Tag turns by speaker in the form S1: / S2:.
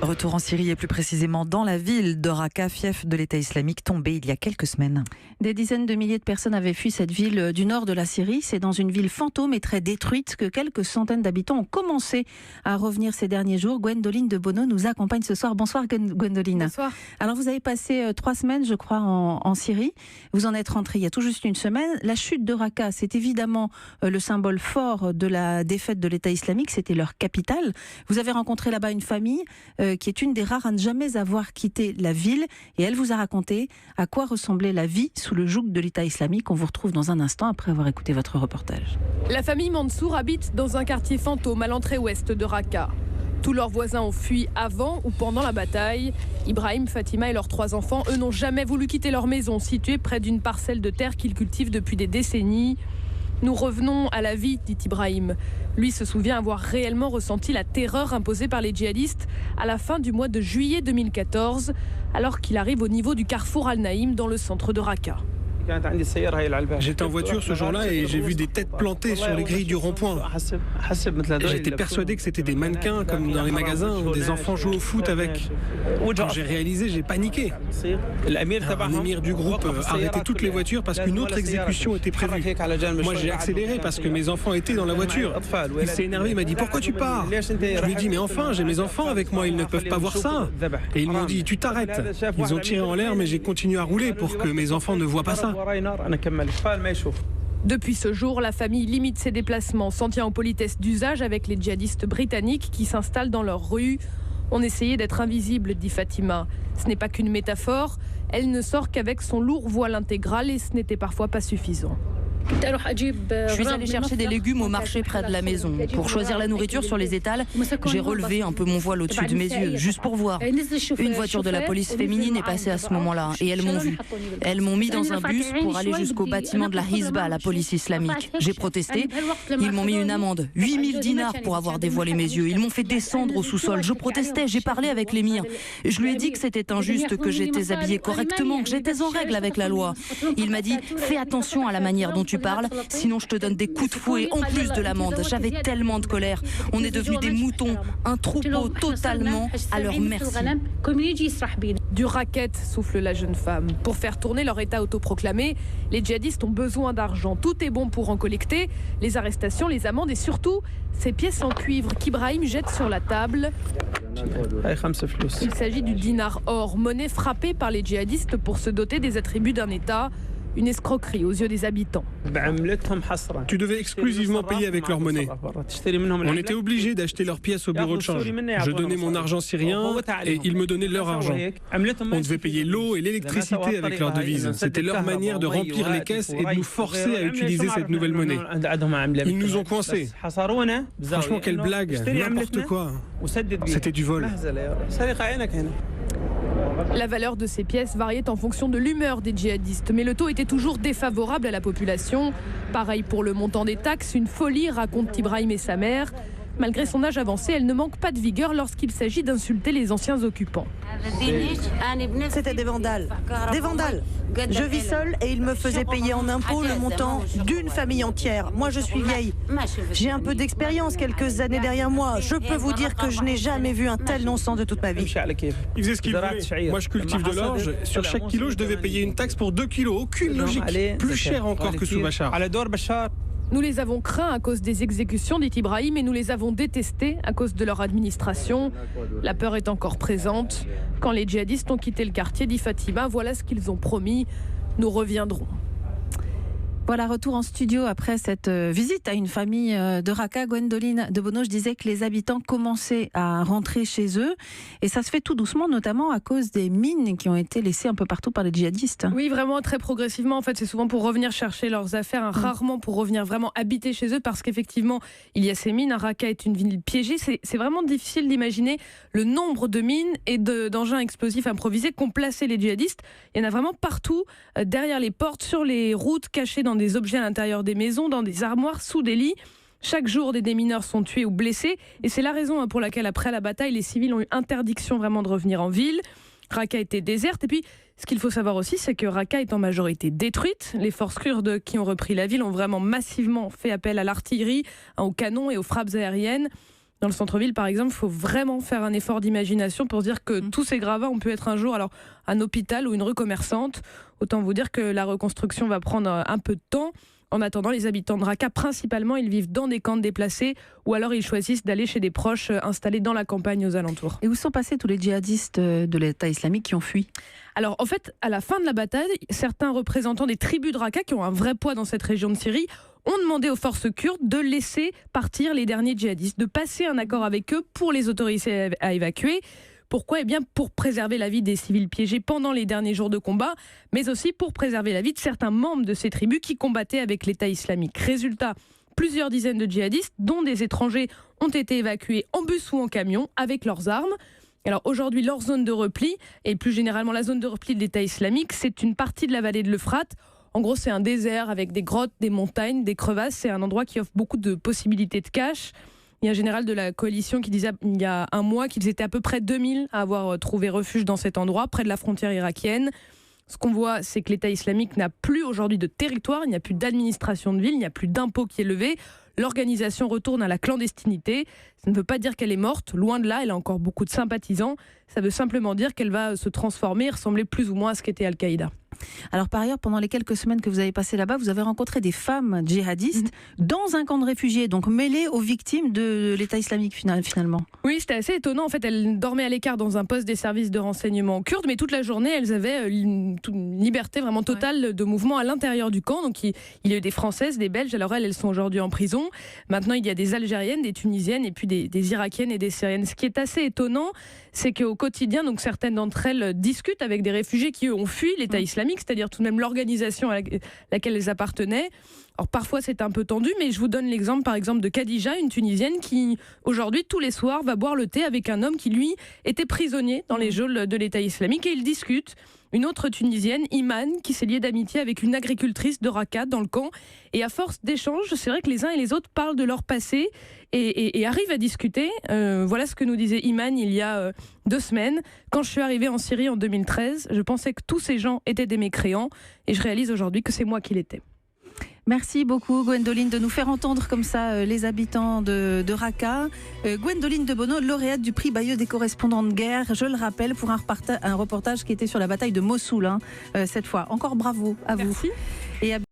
S1: Retour en Syrie et plus précisément dans la ville de Raqqa, fief de l'État islamique tombé il y a quelques semaines.
S2: Des dizaines de milliers de personnes avaient fui cette ville du nord de la Syrie. C'est dans une ville fantôme et très détruite que quelques centaines d'habitants ont commencé à revenir ces derniers jours. Gwendoline de Bono nous accompagne ce soir. Bonsoir Gwendoline.
S3: Bonsoir.
S2: Alors vous avez passé 3 semaines je crois en Syrie. Vous en êtes rentrée il y a tout juste une semaine. La chute de Raqqa, c'est évidemment le symbole fort de la défaite de l'État islamique. C'était leur capitale. Vous avez rencontré là-bas une famille qui est une des rares à ne jamais avoir quitté la ville, et elle vous a raconté à quoi ressemblait la vie sous le joug de l'État islamique. On vous retrouve dans un instant après avoir écouté votre reportage.
S3: La famille Mansour habite dans un quartier fantôme à l'entrée ouest de Raqqa. Tous leurs voisins ont fui avant ou pendant la bataille. Ibrahim, Fatima et leurs 3 enfants, eux, n'ont jamais voulu quitter leur maison située près d'une parcelle de terre qu'ils cultivent depuis des décennies. Nous revenons à la vie, dit Ibrahim. Lui se souvient avoir réellement ressenti la terreur imposée par les djihadistes à la fin du mois de juillet 2014, alors qu'il arrive au niveau du carrefour Al-Naïm dans le centre de Raqqa.
S4: J'étais en voiture ce jour-là et j'ai vu des têtes plantées sur les grilles du rond-point. J'étais persuadé que c'était des mannequins comme dans les magasins où des enfants jouent au foot avec. Quand j'ai réalisé, j'ai paniqué. Un émir du groupe arrêtait toutes les voitures parce qu'une autre exécution était prévue. Moi j'ai accéléré parce que mes enfants étaient dans la voiture. Il s'est énervé, il m'a dit pourquoi tu pars? Je lui ai dit mais enfin j'ai mes enfants avec moi, ils ne peuvent pas voir ça. Et ils m'ont dit tu t'arrêtes. Ils ont tiré en l'air mais j'ai continué à rouler pour que mes enfants ne voient pas ça.
S3: Depuis ce jour, la famille limite ses déplacements, s'en tient aux politesses d'usage avec les djihadistes britanniques qui s'installent dans leurs rues. On essayait d'être invisible, dit Fatima. Ce n'est pas qu'une métaphore, elle ne sort qu'avec son lourd voile intégral et ce n'était parfois pas suffisant.
S5: Je suis allée chercher des légumes au marché près de la maison. Pour choisir la nourriture sur les étals, j'ai relevé un peu mon voile au-dessus de mes yeux, juste pour voir. Une voiture de la police féminine est passée à ce moment-là et elles m'ont vu. Elles m'ont mis dans un bus pour aller jusqu'au bâtiment de la Hizba, la police islamique. J'ai protesté. Ils m'ont mis une amende, 8000 dinars pour avoir dévoilé mes yeux. Ils m'ont fait descendre au sous-sol. Je protestais, j'ai parlé avec l'émir. Je lui ai dit que c'était injuste, que j'étais habillée correctement, que j'étais en règle avec la loi. Il m'a dit « Fais attention à la manière dont tu parles, sinon je te donne des coups de fouet en plus de l'amende. » J'avais tellement de colère. On est devenus des moutons, un troupeau totalement à leur merci.
S3: Du racket, souffle la jeune femme. Pour faire tourner leur état autoproclamé, les djihadistes ont besoin d'argent. Tout est bon pour en collecter. Les arrestations, les amendes et surtout ces pièces en cuivre qu'Ibrahim jette sur la table. Il s'agit du dinar or, monnaie frappée par les djihadistes pour se doter des attributs d'un État. Une escroquerie aux yeux des habitants.
S4: Tu devais exclusivement payer avec leur monnaie. On était obligés d'acheter leurs pièces au bureau de change. Je donnais mon argent syrien et ils me donnaient leur argent. On devait payer l'eau et l'électricité avec leurs devises. C'était leur manière de remplir les caisses et de nous forcer à utiliser cette nouvelle monnaie. Ils nous ont coincés. Franchement, quelle blague, n'importe quoi. C'était du vol.
S3: La valeur de ces pièces variait en fonction de l'humeur des djihadistes, mais le taux était toujours défavorable à la population. Pareil pour le montant des taxes, une folie, racontent Ibrahim et sa mère. Malgré son âge avancé, elle ne manque pas de vigueur lorsqu'il s'agit d'insulter les anciens occupants.
S6: C'était des vandales. Des vandales. Je vis seule et ils me faisaient payer en impôts le montant d'une famille entière. Moi, je suis vieille. J'ai un peu d'expérience, quelques années derrière moi. Je peux vous dire que je n'ai jamais vu un tel non-sens de toute ma vie.
S4: Ils faisaient ce qu'ils voulaient. Moi, je cultive de l'orge. Sur chaque kilo, je devais payer une taxe pour 2 kilos. Aucune logique. Plus cher encore que sous Bachar.
S3: Nous les avons craints à cause des exécutions, dit Ibrahim, et nous les avons détestés à cause de leur administration. La peur est encore présente. Quand les djihadistes ont quitté le quartier, dit Fatima, voilà ce qu'ils ont promis. Nous reviendrons.
S2: Voilà, retour en studio après cette visite à une famille de Raqqa. Gwendoline de Bono, je disais que les habitants commençaient à rentrer chez eux et ça se fait tout doucement, notamment à cause des mines qui ont été laissées un peu partout par les djihadistes.
S3: Oui, vraiment très progressivement. En fait, c'est souvent pour revenir chercher leurs affaires, rarement pour revenir vraiment habiter chez eux parce qu'effectivement, il y a ces mines. Raqqa est une ville piégée. C'est vraiment difficile d'imaginer le nombre de mines et d'engins explosifs improvisés qu'ont placés les djihadistes. Il y en a vraiment partout, derrière les portes, sur les routes, cachés dans des objets à l'intérieur des maisons, dans des armoires, sous des lits. Chaque jour, des démineurs sont tués ou blessés. Et c'est la raison pour laquelle, après la bataille, les civils ont eu interdiction vraiment de revenir en ville. Raqqa était déserte. Et puis, ce qu'il faut savoir aussi, c'est que Raqqa est en majorité détruite. Les forces kurdes qui ont repris la ville ont vraiment massivement fait appel à l'artillerie, aux canons et aux frappes aériennes. Dans le centre-ville, par exemple, il faut vraiment faire un effort d'imagination pour se dire que tous ces gravats, on peut être un jour un hôpital ou une rue commerçante. Autant vous dire que la reconstruction va prendre un peu de temps. En attendant, les habitants de Raqqa, principalement, ils vivent dans des camps de déplacés ou alors ils choisissent d'aller chez des proches installés dans la campagne aux alentours.
S2: Et où sont passés tous les djihadistes de l'État islamique qui ont fui ?
S3: Alors en fait, à la fin de la bataille, certains représentants des tribus de Raqqa qui ont un vrai poids dans cette région de Syrie ont demandé aux forces kurdes de laisser partir les derniers djihadistes, de passer un accord avec eux pour les autoriser à évacuer. Pourquoi ? Eh bien, pour préserver la vie des civils piégés pendant les derniers jours de combat, mais aussi pour préserver la vie de certains membres de ces tribus qui combattaient avec l'État islamique. Résultat, plusieurs dizaines de djihadistes, dont des étrangers, ont été évacués en bus ou en camion avec leurs armes. Alors aujourd'hui, leur zone de repli, et plus généralement la zone de repli de l'État islamique, c'est une partie de la vallée de l'Euphrate. En gros, c'est un désert avec des grottes, des montagnes, des crevasses. C'est un endroit qui offre beaucoup de possibilités de cache. Il y a un général de la coalition qui disait il y a un mois qu'ils étaient à peu près 2000 à avoir trouvé refuge dans cet endroit, près de la frontière irakienne. Ce qu'on voit, c'est que l'État islamique n'a plus aujourd'hui de territoire, il n'y a plus d'administration de ville, il n'y a plus d'impôt qui est levé. L'organisation retourne à la clandestinité. Ça ne veut pas dire qu'elle est morte, loin de là, elle a encore beaucoup de sympathisants. Ça veut simplement dire qu'elle va se transformer, ressembler plus ou moins à ce qu'était Al-Qaïda.
S2: Alors par ailleurs, pendant les quelques semaines que vous avez passées là-bas, vous avez rencontré des femmes djihadistes dans un camp de réfugiés, donc mêlées aux victimes de l'État islamique finalement.
S3: Oui, c'était assez étonnant. En fait, elles dormaient à l'écart dans un poste des services de renseignement kurdes, mais toute la journée, elles avaient une liberté vraiment totale de mouvement à l'intérieur du camp. Donc il y a eu des Françaises, des Belges, alors elles sont aujourd'hui en prison. Maintenant, il y a des Algériennes, des Tunisiennes et puis des Irakiennes et des Syriennes. Ce qui est assez étonnant, c'est qu'au quotidien, donc certaines d'entre elles discutent avec des réfugiés qui, eux, ont fui l'État islamique, c'est-à-dire tout de même l'organisation à laquelle elles appartenaient. Alors parfois c'est un peu tendu, mais je vous donne l'exemple par exemple de Khadija, une Tunisienne qui aujourd'hui tous les soirs va boire le thé avec un homme qui lui était prisonnier dans les geôles de l'État islamique et ils discutent. Une autre Tunisienne, Iman, qui s'est liée d'amitié avec une agricultrice de Raqqa dans le camp. Et à force d'échanges, c'est vrai que les uns et les autres parlent de leur passé et arrivent à discuter. Voilà ce que nous disait Iman il y a 2 semaines. Quand je suis arrivée en Syrie en 2013, je pensais que tous ces gens étaient des mécréants et je réalise aujourd'hui que c'est moi qui l'étais.
S2: Merci beaucoup Gwendoline de nous faire entendre comme ça les habitants de Raqqa. Gwendoline de Bono, lauréate du prix Bayeux des correspondants de guerre, je le rappelle, pour un reportage qui était sur la bataille de Mossoul cette fois. Encore bravo à vous.
S3: Merci.
S2: Et